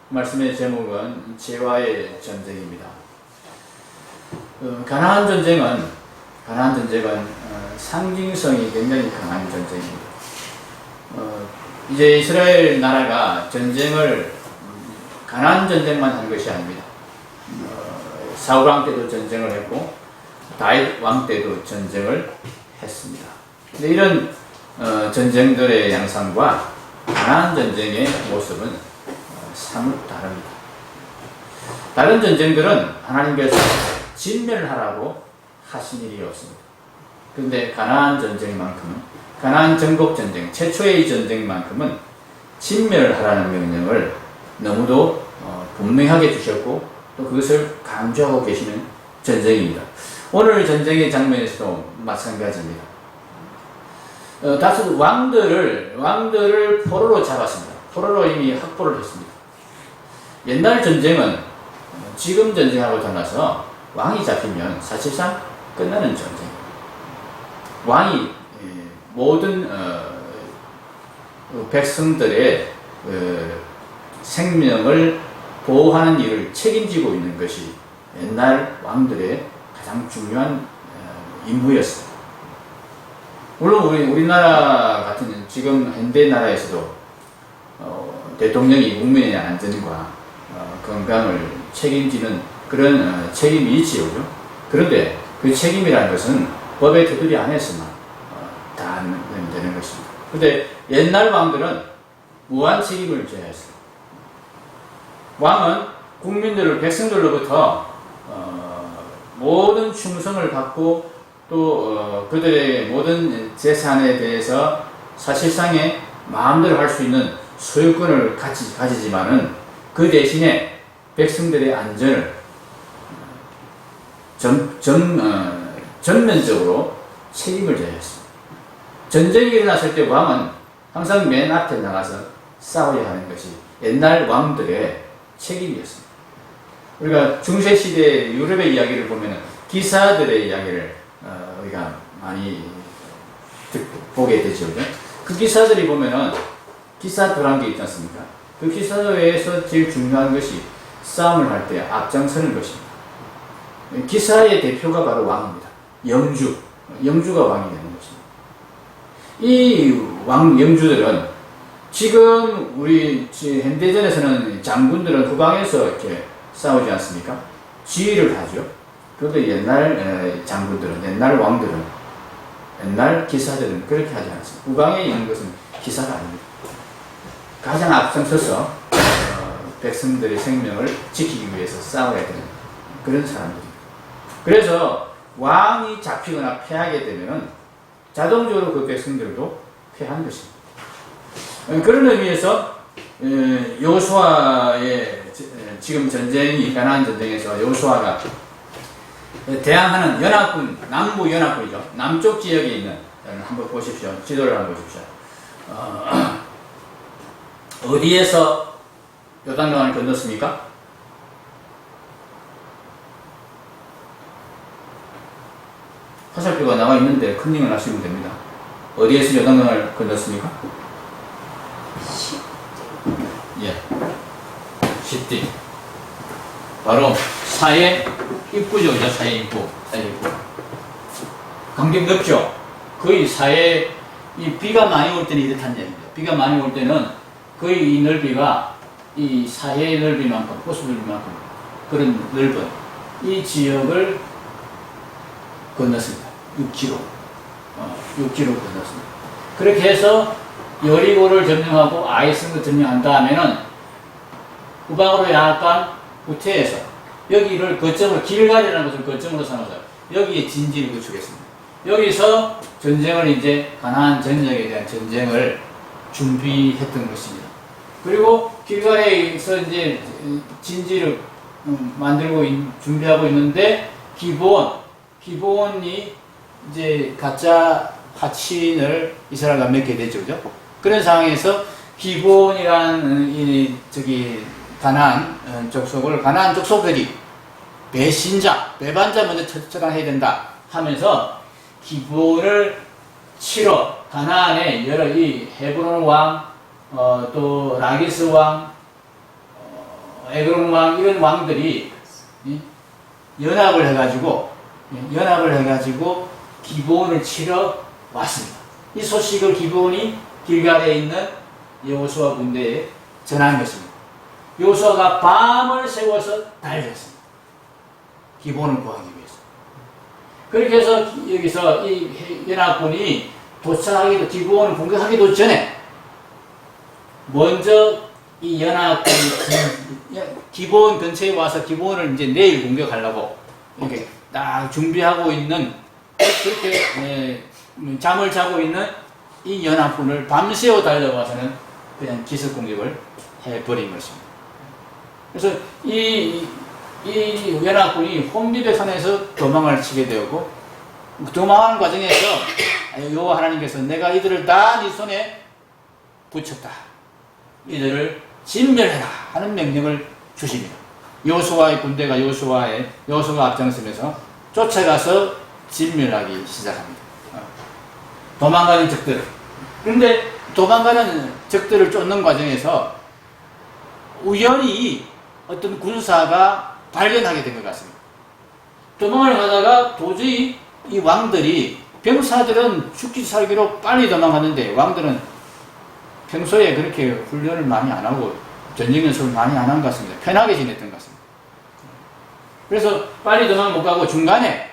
말씀의 제목은 재화의 전쟁입니다. 가나안 전쟁은 상징성이 굉장히 강한 전쟁입니다. 이제 이스라엘 나라가 전쟁을 가나안 전쟁만 한 것이 아닙니다. 사울 왕 때도 전쟁을 했고 다윗 왕 때도 전쟁을 했습니다. 근데 이런 전쟁들의 양상과 가나안 전쟁의 모습은 사뭇 다릅니다. 다른 전쟁들은 하나님께서 진멸하라고 하신 일이 없습니다. 그런데 가나안 전쟁만큼은, 가나안 정복 전쟁, 최초의 전쟁만큼은 진멸하라는 명령을 너무도 분명하게 주셨고 또 그것을 강조하고 계시는 전쟁입니다. 오늘 전쟁의 장면에서도 마찬가지입니다. 다수 왕들을 포로로 잡았습니다. 포로로 이미 확보를 했습니다. 옛날 전쟁은 지금 전쟁하고 달라서 왕이 잡히면 사실상 끝나는 전쟁. 왕이 모든 백성들의 생명을 보호하는 일을 책임지고 있는 것이 옛날 왕들의 가장 중요한 임무였습니다. 물론 우리나라 같은 지금 현대 나라에서도 대통령이 국민의 안전과 건강을 책임지는 그런 책임이 있지요. 그런데 그 책임이라는 것은 법의 테두리 안에서만 다 되는 것입니다. 그런데 옛날 왕들은 무한 책임을 져야 했습니다. 왕은 국민들을, 백성들로부터 모든 충성을 받고 또 그들의 모든 재산에 대해서 사실상의 마음대로 할 수 있는 소유권을 가지지만은 그 대신에 백성들의 안전을 전면적으로 책임을 져야 했습니다. 전쟁이 일어났을 때 왕은 항상 맨 앞에 나가서 싸워야 하는 것이 옛날 왕들의 책임이었습니다. 우리가 중세시대 유럽의 이야기를 보면 기사들의 이야기를 우리가 많이 보게 되죠. 그 기사들이 보면은 기사도란 게 있지 않습니까? 그 기사도에서 제일 중요한 것이 싸움을 할 때 앞장서는 것입니다. 기사의 대표가 바로 왕입니다. 영주가 왕이 되는 것입니다. 이 영주들은 지금 우리 현대전에서는 장군들은 후방에서 이렇게 싸우지 않습니까? 지휘를 하죠. 그런데 옛날 장군들은, 옛날 왕들은, 옛날 기사들은 그렇게 하지 않습니다. 후방에 있는 것은 기사가 아닙니다. 가장 앞장서서 백성들의 생명을 지키기 위해서 싸워야 되는 그런 사람들입니다. 그래서 왕이 잡히거나 패하게 되면 자동적으로 그 백성들도 패한 것입니다. 그런 의미에서 여호수아의 지금 전쟁이 가나안 전쟁에서 여호수아가 대항하는 연합군, 남부 연합군이죠. 남쪽 지역에 있는, 한번 보십시오. 지도를 한번 보십시오. 어디에서 요단강을 건넜습니까? 화살표가 나와 있는데 컨닝을 하시면 됩니다. 어디에서 요단강을 건넜습니까? 예, 시띠. 바로 사해 입구죠. 사해 입구. 간격 넓죠? 거의 사해, 이 비가 많이 올 때는 이렇단 얘기입니다. 비가 많이 올 때는 거의 이 넓이가 이 사해의 넓이만큼, 호수 넓이만큼 그런 넓은 이 지역을 건넜습니다. 6km. 6km 건넜습니다. 그렇게 해서 여리고를 점령하고 아이성을 점령한 다음에는 후방으로 약간 후퇴해서 여기를 거점을, 길갈이라는 것을 거점으로 삼아서 여기에 진지를 구축했습니다. 여기서 전쟁을 이제 가나안 전역에 대한 전쟁을 준비했던 것입니다. 그리고 길갈에서 이제 진지를 만들고 준비하고 있는데 기브온이 이제 가짜 화친을 이스라엘과 맺게 되죠, 그죠? 그런 상황에서 기브온이라는 가나안 족속들이 배반자 먼저 처단해야 된다 하면서 기브온을 치러 가나안의 여러 이 헤브론 왕, 또 라기스 왕, 에그론 왕 이런 왕들이 연합을 해가지고 기브온을 치러 왔습니다. 이 소식을 기브온이 길갈에 있는 여호수아 군대에 전한 것입니다. 여호수아가 밤을 새워서 달렸습니다. 기브온을 구하기 위해서. 그렇게 해서 여기서 이 연합군이 도착하기도, 기브온을 공격하기도 전에 먼저 이 연합군이 기브온 근처에 와서 기브온을 이제 내일 공격하려고 이렇게 딱 준비하고 있는, 그렇게 잠을 자고 있는 이 연합군을 밤새워 달려와서는 그냥 기습 공격을 해버린 것입니다. 그래서 이 연합군이 혼비백산에서 도망을 치게 되었고, 도망하는 과정에서 여호와 하나님께서 내가 이들을 다 네 손에 붙였다, 이들을 진멸해라 하는 명령을 주십니다. 여호수아의 군대가 여호수아가 앞장서면서 쫓아가서 진멸하기 시작합니다. 도망가는 적들. 그런데 도망가는 적들을 쫓는 과정에서 우연히 어떤 군사가 발견하게 된 것 같습니다. 도망을 가다가 도저히 이 왕들이, 병사들은 죽기 살기로 빨리 도망갔는데 왕들은 평소에 그렇게 훈련을 많이 안 하고 전쟁 연습을 많이 안 한 것 같습니다. 편하게 지냈던 것 같습니다. 그래서 빨리 도망 못 가고 중간에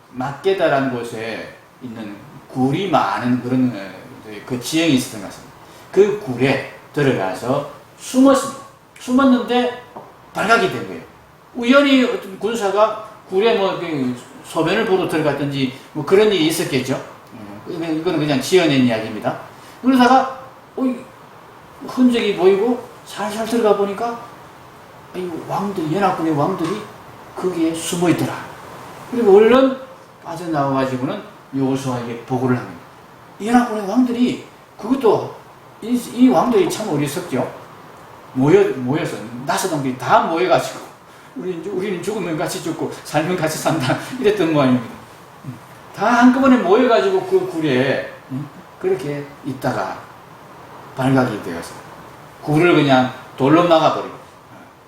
막게다라는 곳에 있는 굴이 많은 그런 그 지형이 있었던 것 같습니다. 그 굴에 들어가서 숨었습니다. 숨었는데 발각이 된 거예요. 우연히 어떤 군사가 굴에 소변을 보러 들어갔든지 그런 일이 있었겠죠. 이거는 그냥 지어낸 이야기입니다. 그러다가 흔적이 보이고 살살 들어가 보니까 연합군의 왕들이 거기에 숨어 있더라. 그리고 얼른 빠져나와가지고는 여호수아에게 보고를 합니다. 연합군의 왕들이, 그것도 이 왕들이 참 어리석죠. 모여서 나서동들이 다 모여가지고 우리는 죽으면 같이 죽고 살면 같이 산다 이랬던 모양입니다. 다 한꺼번에 모여가지고 그 굴에 그렇게 있다가 발각이 되어서 굴을 그냥 돌로 막아버리고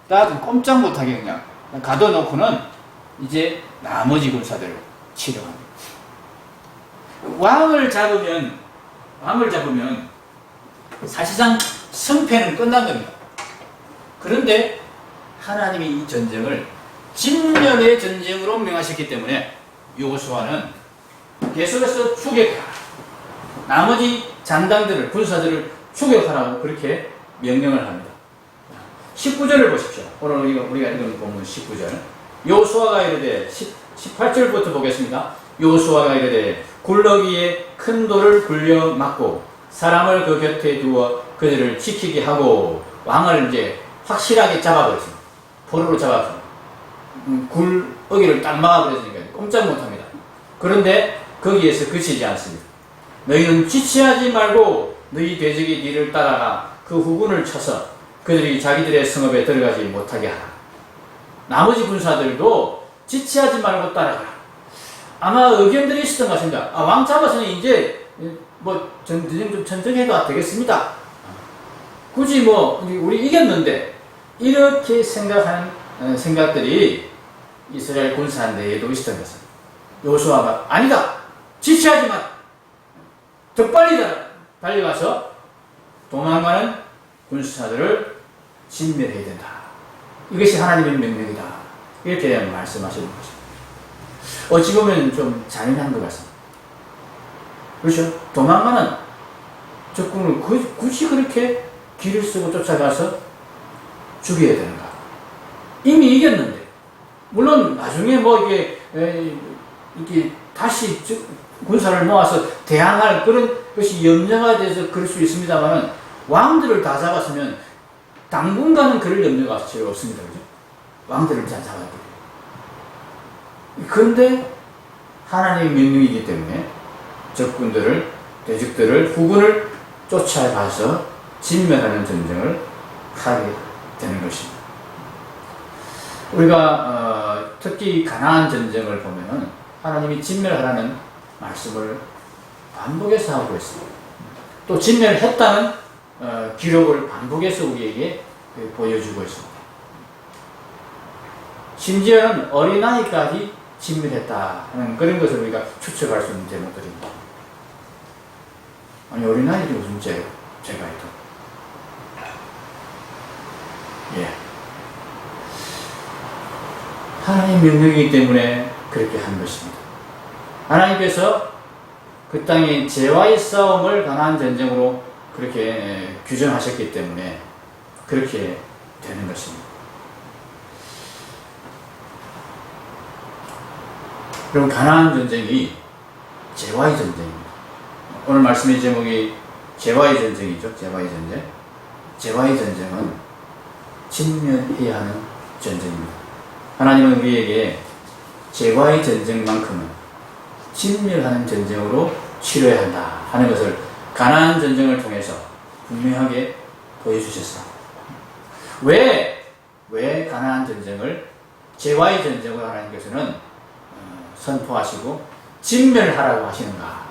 딱 꼼짝 못하게 그냥 가둬놓고는 이제 나머지 군사들을 치료합니다. 왕을 잡으면 사실상 승패는 끝난 겁니다. 그런데 하나님이 이 전쟁을 진멸의 전쟁으로 명하셨기 때문에 여호수아는 계속해서 추격하라, 나머지 장당들을, 군사들을 추격하라고 그렇게 명령을 합니다. 19절을 보십시오. 오늘 우리가 읽은 본문 19절. 여호수아가 이르되 18절부터 보겠습니다. 여호수아가 이르되 굴러기에 큰 돌을 굴려 막고 사람을 그 곁에 두어 그들을 지키게 하고 왕을 이제 확실하게 잡아버렸습니다. 포로로 잡아서 굴어기를 딱 막아버렸으니까 꼼짝 못합니다. 그런데 거기에서 그치지 않습니다. 너희는 지체하지 말고 너희 대적이 뒤를 따라가 그 후군을 쳐서 그들이 자기들의 성읍에 들어가지 못하게 하라. 나머지 군사들도 지체하지 말고 따라가라. 아마 의견들이 있었던 것 같습니다. 왕 잡아서는 이제 전쟁해도 되겠습니다. 굳이 우리 이겼는데, 이렇게 생각하는 생각들이 이스라엘 군사 내에도 있었던 것입니다. 여호수아가 아니다, 지체하지 마, 더 빨리 달려가서 도망가는 군사들을 진멸해야 된다. 이것이 하나님의 명령이다. 이렇게 말씀하시는 것입니다. 어찌 보면 좀 잔인한 것 같습니다. 그렇죠? 도망가는 적군을 굳이 그렇게 길을 쓰고 쫓아가서 죽여야 되는가? 이미 이겼는데, 물론 나중에 이게 다시 군사를 모아서 대항할 그런 것이 염려가 돼서 그럴 수 있습니다만은, 왕들을 다 잡았으면 당분간은 그럴 염려가 전혀 없습니다. 그죠? 왕들을 다 잡아버려요. 그런데 하나님의 명령이기 때문에 적군들을, 대적들을, 후군을 쫓아가서 진멸하는 전쟁을 하게 되는 것입니다. 우리가 특히 가나안 전쟁을 보면은 하나님이 진멸하라는 말씀을 반복해서 하고 있습니다. 또 진멸했다는 기록을 반복해서 우리에게 보여주고 있습니다. 심지어는 어린아이까지 진멸했다 하는 그런 것을 우리가 추측할 수 있는 제목들입니다. 아니, 어린아이들이 무슨 죄가 있다. 예. 하나님의 명령이기 때문에 그렇게 한 것입니다. 하나님께서 그 땅의 죄와의 싸움을 가나안 전쟁으로 그렇게 규정하셨기 때문에 그렇게 되는 것입니다. 그럼 가나안 전쟁이 죄와의 전쟁입니다. 오늘 말씀의 제목이 죄와의 전쟁이죠. 죄와의 전쟁. 죄와의 전쟁은 진멸해야 하는 전쟁입니다. 하나님은 우리에게 죄와의 전쟁만큼은 진멸하는 전쟁으로 치러야 한다 하는 것을 가나안 전쟁을 통해서 분명하게 보여주셨습니다. 왜 가나안 전쟁을 죄와의 전쟁으로 하나님께서는 선포하시고 진멸하라고 하시는가?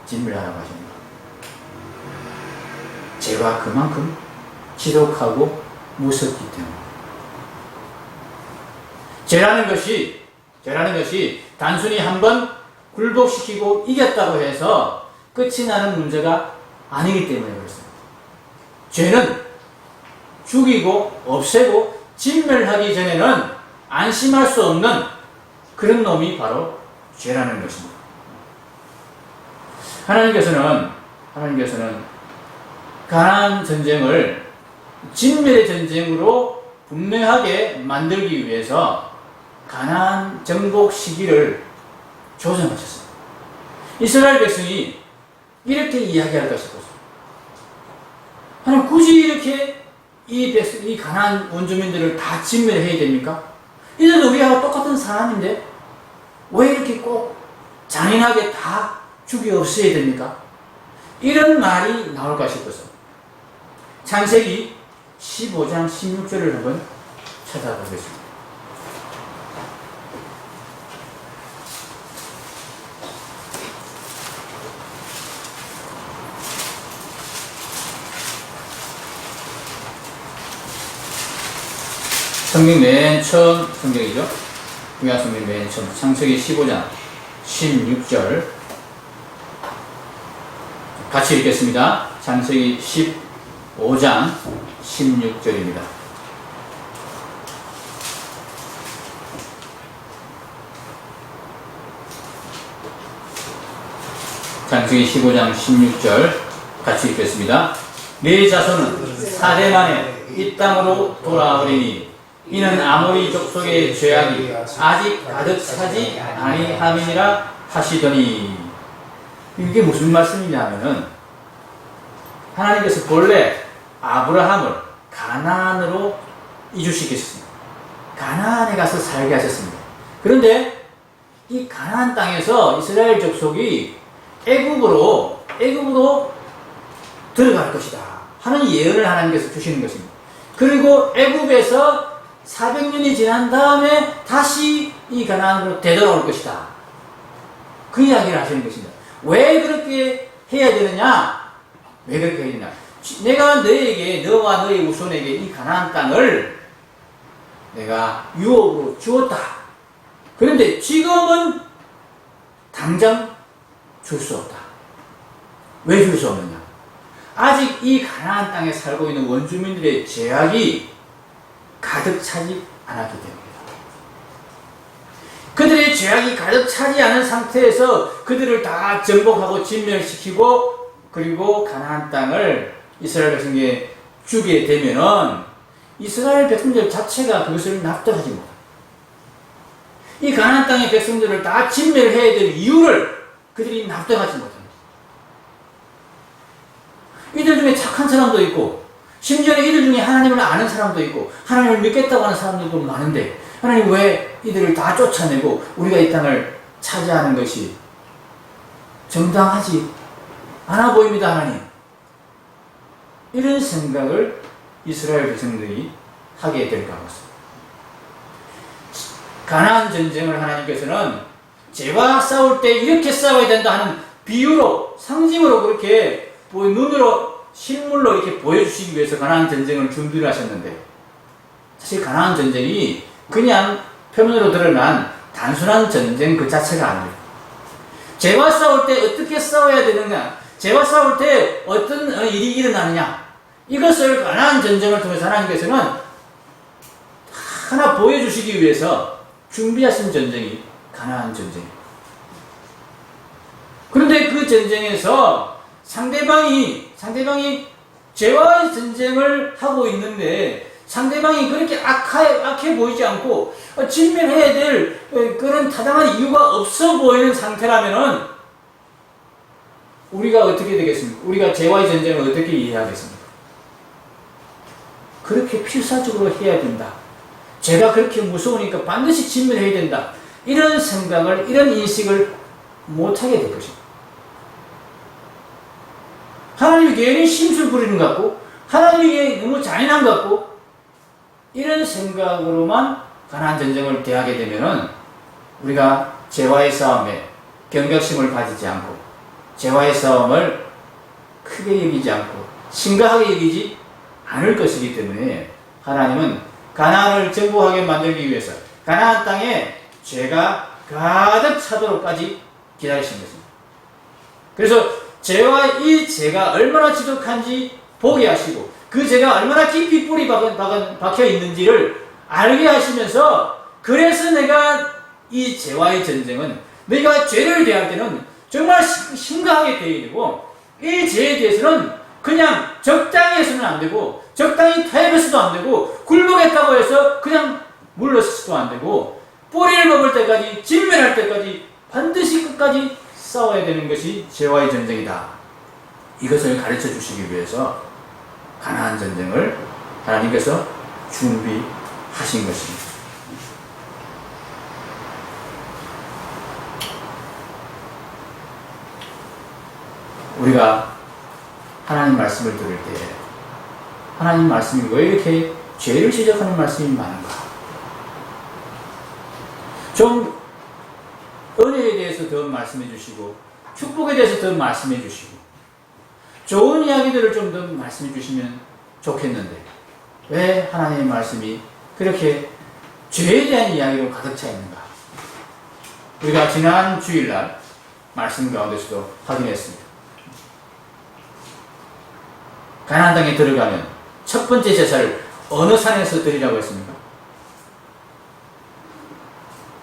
진멸하라고 하시는가? 죄가 그만큼 지독하고 무섭기 때문에. 죄라는 것이 단순히 한번 굴복시키고 이겼다고 해서 끝이 나는 문제가 아니기 때문에 그렇습니다. 죄는 죽이고 없애고 진멸하기 전에는 안심할 수 없는 그런 놈이 바로 죄라는 것입니다. 하나님께서는 가나안 전쟁을 진멸의 전쟁으로 분명하게 만들기 위해서 가나안 정복 시기를 조정하셨습니다. 이스라엘 백성이 이렇게 이야기할까 싶어서 하나님 굳이 이렇게 이 가나안 원주민들을 다 진멸해야 됩니까? 이들도 우리하고 똑같은 사람인데 왜 이렇게 꼭 잔인하게 다 죽여 없애야 됩니까? 이런 말이 나올까 싶어서 창세기 15장 16절을 한번 찾아보겠습니다. 성경 맨 처음 성경이죠. 구약 성경 맨 처음 창세기 15장 16절 같이 읽겠습니다. 창세기 15장 16절입니다. 창세기 15장 16절 같이 읽겠습니다. 네 자손은 4대 만에 이 땅으로 돌아오리니 이는 아모리 족속의 죄악이 아직 가득 차지 아니함이니라 하시더니. 이게 무슨 말씀이냐면은 하나님께서 본래 아브라함을 가나안으로 이주시켰습니다. 가나안에 가서 살게 하셨습니다. 그런데 이 가나안 땅에서 이스라엘 족속이 애굽으로 들어갈 것이다 하는 예언을 하나님께서 주시는 것입니다. 그리고 애굽에서 400년이 지난 다음에 다시 이 가나안으로 되돌아올 것이다. 그 이야기를 하시는 것입니다. 왜 그렇게 해야 되느냐? 왜 그렇게 해야 되느냐? 내가 너와 너의 후손에게 이 가나안 땅을 내가 유업으로 주었다. 그런데 지금은 당장 줄 수 없다. 왜 줄 수 없느냐? 아직 이 가나안 땅에 살고 있는 원주민들의 죄악이 가득 차지 않았기 때문이다. 그들의 죄악이 가득 차지 않은 상태에서 그들을 다 정복하고 진멸시키고 그리고 가나안 땅을 이스라엘 백성에게 주게 되면은 이스라엘 백성들 자체가 그것을 납득하지 못합니다. 이 가나안 땅의 백성들을 다 진멸해야 될 이유를 그들이 납득하지 못합니다. 이들 중에 착한 사람도 있고 심지어 이들 중에 하나님을 아는 사람도 있고 하나님을 믿겠다고 하는 사람들도 많은데 하나님 왜 이들을 다 쫓아내고 우리가 이 땅을 차지하는 것이 정당하지 않아 보입니다. 하나님. 이런 생각을 이스라엘 백성들이 하게 될까 같습니다. 가나안 전쟁을 하나님께서는 죄와 싸울 때 이렇게 싸워야 된다 하는 비유로 상징으로 그렇게 눈으로 실물로 이렇게 보여주시기 위해서 가나안 전쟁을 준비를 하셨는데, 사실 가나안 전쟁이 그냥 표면으로 드러난 단순한 전쟁 그 자체가 아니에요. 죄와 싸울 때 어떻게 싸워야 되느냐, 죄와 싸울 때 어떤 일이 일어나느냐, 이것을 가나안 전쟁을 통해서 하나님께서는 하나 보여주시기 위해서 준비하신 전쟁이 가나안 전쟁입니다. 그런데 그 전쟁에서 상대방이 죄와의 전쟁을 하고 있는데 상대방이 그렇게 악해 보이지 않고 진멸해야 될 그런 타당한 이유가 없어 보이는 상태라면은 우리가 어떻게 되겠습니까? 우리가 죄와의 전쟁을 어떻게 이해하겠습니까? 그렇게 필사적으로 해야 된다. 죄가 그렇게 무서우니까 반드시 진멸해야 된다. 이런 생각을, 이런 인식을 못하게 될 것입니다. 하나님이 괜히 심술 부리는 것 같고, 하나님이 너무 잔인한 것 같고, 이런 생각으로만 가나안 전쟁을 대하게 되면은 우리가 죄와의 싸움에 경각심을 가지지 않고, 죄와의 싸움을 크게 여기지 않고, 심각하게 여기지 않을 것이기 때문에 하나님은 가나안을 정복하게 만들기 위해서 가나안 땅에 죄가 가득 차도록까지 기다리신 것입니다. 그래서 이 죄가 얼마나 지독한지 보게 하시고 그 죄가 얼마나 깊이 뿌리 박혀 있는지를 알게 하시면서, 그래서 내가 이 죄와의 전쟁은 내가 죄를 대할 때는 정말 심각하게 대해야 되고, 이 죄에 대해서는 그냥 적당히 해서는 안 되고, 적당히 타협해서도 안 되고, 굴복했다고 해서 그냥 물러서서도 안 되고, 뿌리를 먹을 때까지, 진멸할 때까지 반드시 끝까지 싸워야 되는 것이 죄와의 전쟁이다. 이것을 가르쳐 주시기 위해서 가나안 전쟁을 하나님께서 준비하신 것입니다. 우리가 하나님 말씀을 들을 때 하나님 말씀이 왜 이렇게 죄를 지적하는 말씀이 많은가? 좀 은혜에 대해서 더 말씀해 주시고, 축복에 대해서 더 말씀해 주시고, 좋은 이야기들을 좀 더 말씀해 주시면 좋겠는데, 왜 하나님의 말씀이 그렇게 죄에 대한 이야기로 가득 차 있는가? 우리가 지난 주일날 말씀 가운데서도 확인했습니다. 가나안 땅에 들어가면 첫 번째 제사를 어느 산에서 드리라고 했습니까?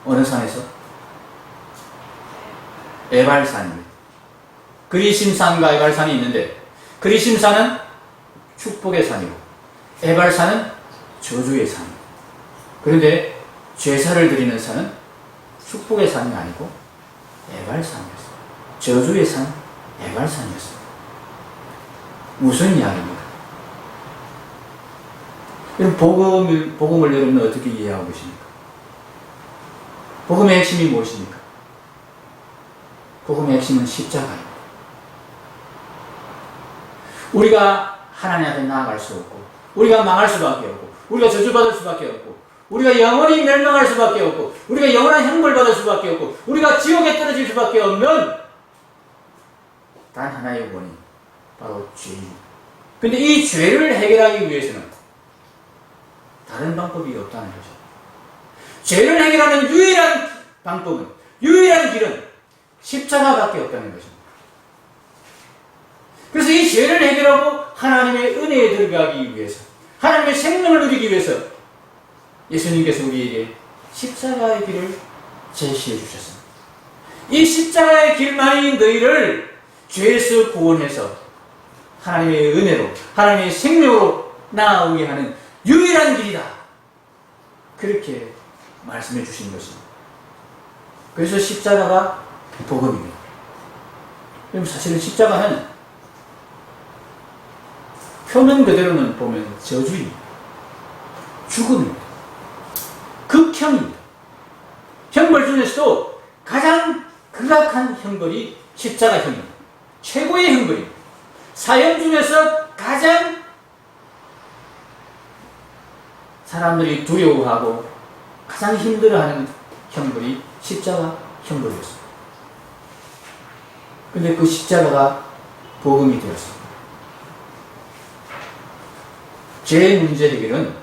어느 산에서? 에발산입니다. 그리심산과 에발산이 있는데, 그리심산은 축복의 산이고 에발산은 저주의 산입니다. 그런데 제사를 드리는 산은 축복의 산이 아니고 에발산이었어요. 저주의 산 에발산이었어요. 무슨 이야기입니까? 복음을 여러분은 어떻게 이해하고 계십니까? 복음의 핵심이 무엇입니까? 복음의 핵심은 십자가입니다. 우리가 하나님 앞에 나아갈 수 없고, 우리가 망할 수밖에 없고, 우리가 저주받을 수밖에 없고, 우리가 영원히 멸망할 수밖에 없고, 우리가 영원한 형벌 받을 수밖에 없고, 우리가 지옥에 떨어질 수밖에 없는 단 하나의 원인, 바로 죄입니다. 근데 이 죄를 해결하기 위해서는 다른 방법이 없다는 거죠. 죄를 해결하는 유일한 방법은, 유일한 길은 십자가밖에 없다는 것입니다. 그래서 이 죄를 해결하고 하나님의 은혜에 들어가기 위해서, 하나님의 생명을 누리기 위해서 예수님께서 우리에게 십자가의 길을 제시해 주셨습니다. 이 십자가의 길만이 너희를 죄에서 구원해서 하나님의 은혜로, 하나님의 생명으로 나아오게 하는 유일한 길이다. 그렇게 말씀해 주신 것입니다. 그래서 십자가가 복음입니다. 그럼 사실은 십자가는 표면 그대로는 보면 저주입니다. 죽음입니다. 극형입니다. 형벌 중에서도 가장 극악한 형벌이 십자가형입니다. 최고의 형벌입니다. 사형 중에서 가장 사람들이 두려워하고 가장 힘들어하는 형벌이 십자가 형벌이었습니다. 근데 그 십자가가 복음이 되었습니다. 제 문제 해결은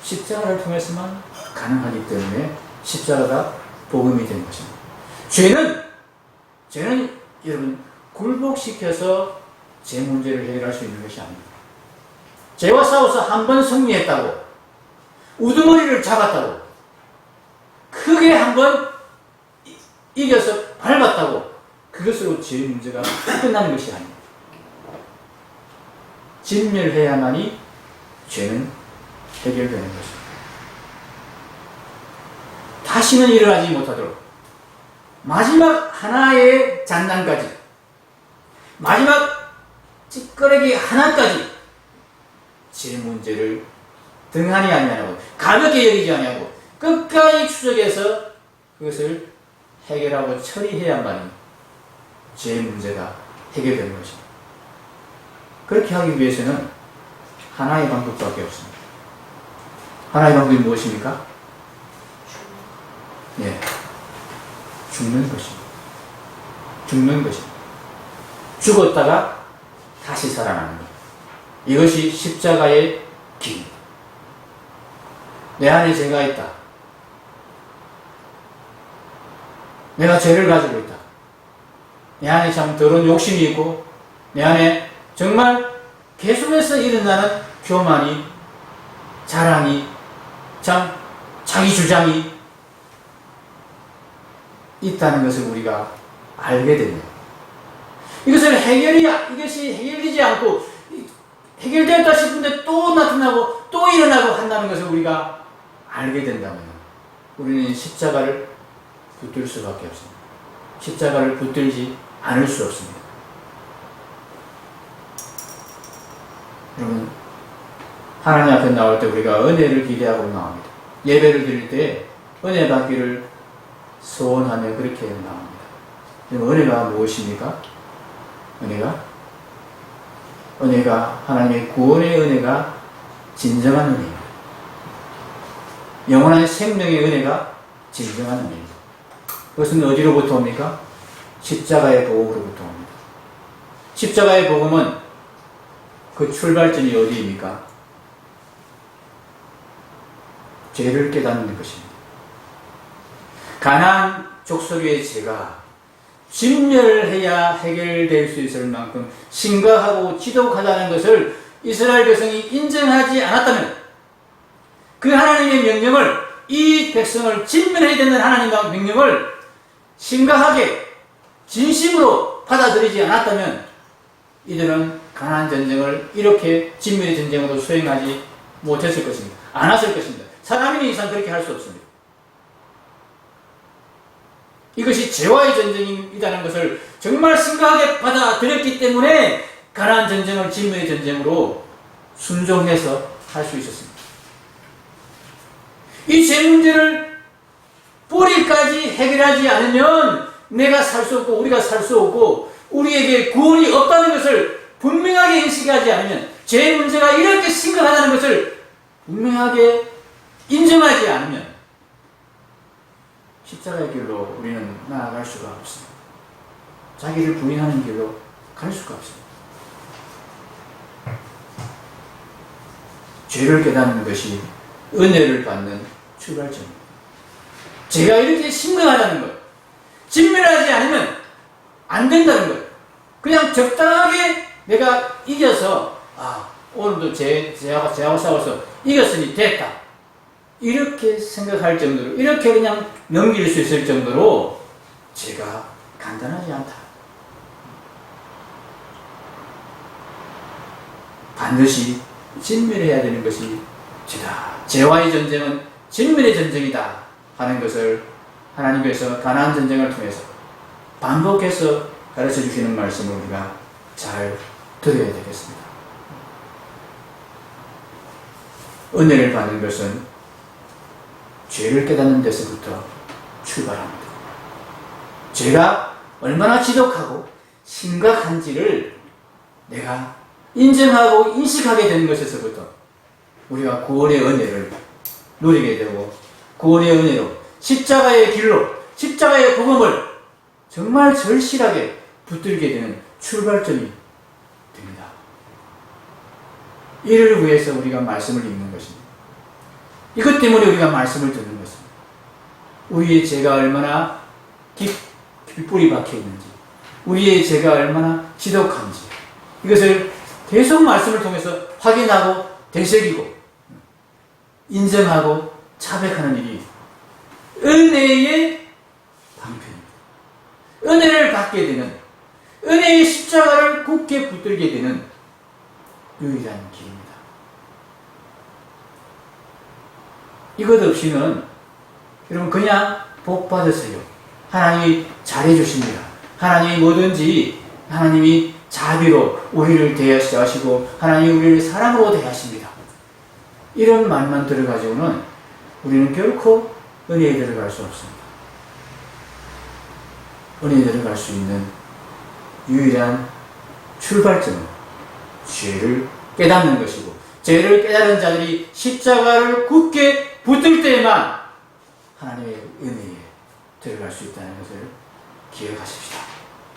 십자가를 통해서만 가능하기 때문에 십자가가 복음이 된 것입니다. 죄는 여러분 굴복시켜서 제 문제를 해결할 수 있는 것이 아닙니다. 죄와 싸워서 한 번 승리했다고, 우두머리를 잡았다고, 크게 한 번 이겨서 밟았다고 그것으로 죄 문제가 끝나는 것이 아닙니다. 진멸해야만이 죄는 해결되는 것입니다. 다시는 일어나지 못하도록 마지막 하나의 장난까지, 마지막 찌꺼레기 하나까지 제 문제를 등한히 아니하고 가볍게 여기지 아니하고 끝까지 추적해서 그것을 해결하고 처리해야만이 제 문제가 해결되는 것입니다. 그렇게 하기 위해서는 하나의 방법밖에 없습니다. 하나의 방법이 무엇입니까? 예, 죽는 것입니다. 죽는 것입니다. 죽었다가 다시 살아나는 것. 이것이 십자가의 길입니다. 내 안에 죄가 있다. 내가 죄를 가지고 있다. 내 안에 참 더러운 욕심이 있고 내 안에 정말 계속해서 일어나는 교만이, 자랑이, 참 자기 주장이 있다는 것을 우리가 알게 됩니다. 이것이 해결되지 않고 해결됐다 싶은데 또 나타나고 또 일어나고 한다는 것을 우리가 알게 된다면 우리는 십자가를 붙들 수밖에 없습니다. 십자가를 붙들지 않을 수 없습니다. 여러분, 하나님 앞에 나올 때 우리가 은혜를 기대하고 나옵니다. 예배를 드릴 때 은혜 받기를 소원하며 그렇게 나옵니다. 은혜가 무엇입니까? 은혜가 하나님의 구원의 은혜가 진정한 은혜입니다. 영원한 생명의 은혜가 진정한 은혜입니다. 그것은 어디로부터 옵니까? 십자가의 복음으로부터 옵니다. 십자가의 복음은 그 출발점이 어디입니까? 죄를 깨닫는 것입니다. 가나안 족속의 죄가 진멸해야 해결될 수 있을 만큼 심각하고 지독하다는 것을 이스라엘 백성이 인정하지 않았다면 그 하나님의 명령을, 이 백성을 진멸해야 되는 하나님의 명령을 심각하게 진심으로 받아들이지 않았다면 이들은 가나안 전쟁을 이렇게 진멸의 전쟁으로 수행하지 못했을 것입니다. 않았을 것입니다. 사람인 이상 그렇게 할 수 없습니다. 이것이 죄와의 전쟁이라는 것을 정말 심각하게 받아들였기 때문에 가나안 전쟁을 진멸의 전쟁으로 순종해서 할 수 있었습니다. 이 죄 문제를 뿌리까지 해결하지 않으면 내가 살 수 없고 우리가 살 수 없고 우리에게 구원이 없다는 것을 분명하게 인식하지 않으면, 죄 문제가 이렇게 심각하다는 것을 분명하게 인정하지 않으면 십자가의 길로 우리는 나아갈 수가 없습니다. 자기를 부인하는 길로 갈 수가 없습니다. 죄를 깨닫는 것이 은혜를 받는 출발점입니다. 죄가 이렇게 심각하다는 것, 진멸하지 않으면 안 된다는 것, 그냥 적당하게 내가 이겨서 오늘도 죄하고 싸워서 이겼으니 됐다, 이렇게 생각할 정도로, 이렇게 그냥 넘길 수 있을 정도로 죄가 간단하지 않다. 반드시 진멸해야 되는 것이 죄다. 죄와의 전쟁은 진멸의 전쟁이다 하는 것을 하나님께서 가나안 전쟁을 통해서 반복해서 가르쳐 주시는 말씀을 우리가 잘 들어야 되겠습니다. 은혜를 받는 것은 죄를 깨닫는 데서부터 출발합니다. 죄가 얼마나 지독하고 심각한지를 내가 인정하고 인식하게 되는 것에서부터 우리가 구원의 은혜를 누리게 되고, 구원의 은혜로 십자가의 길로, 십자가의 복음을 정말 절실하게 붙들게 되는 출발점이 됩니다. 이를 위해서 우리가 말씀을 읽는 것입니다. 이것 때문에 우리가 말씀을 듣는 것입니다. 우리의 죄가 얼마나 깊이 뿌리 박혀 있는지, 우리의 죄가 얼마나 지독한지, 이것을 계속 말씀을 통해서 확인하고 되새기고 인정하고 자백하는 일이 은혜의 방편입니다. 은혜를 받게 되는, 은혜의 십자가를 굳게 붙들게 되는 유일한 길입니다. 이것 없이는 여러분 그냥 복 받으세요. 하나님이 잘해주십니다. 하나님이 뭐든지 하나님이 자비로 우리를 대하시고 하나님이 우리를 사랑으로 대하십니다. 이런 말만 들어가지고는 우리는 결코 은혜에 들어갈 수 없습니다. 은혜에 들어갈 수 있는 유일한 출발점은 죄를 깨닫는 것이고, 죄를 깨달은 자들이 십자가를 굳게 붙들 때에만 하나님의 은혜에 들어갈 수 있다는 것을 기억하십시다.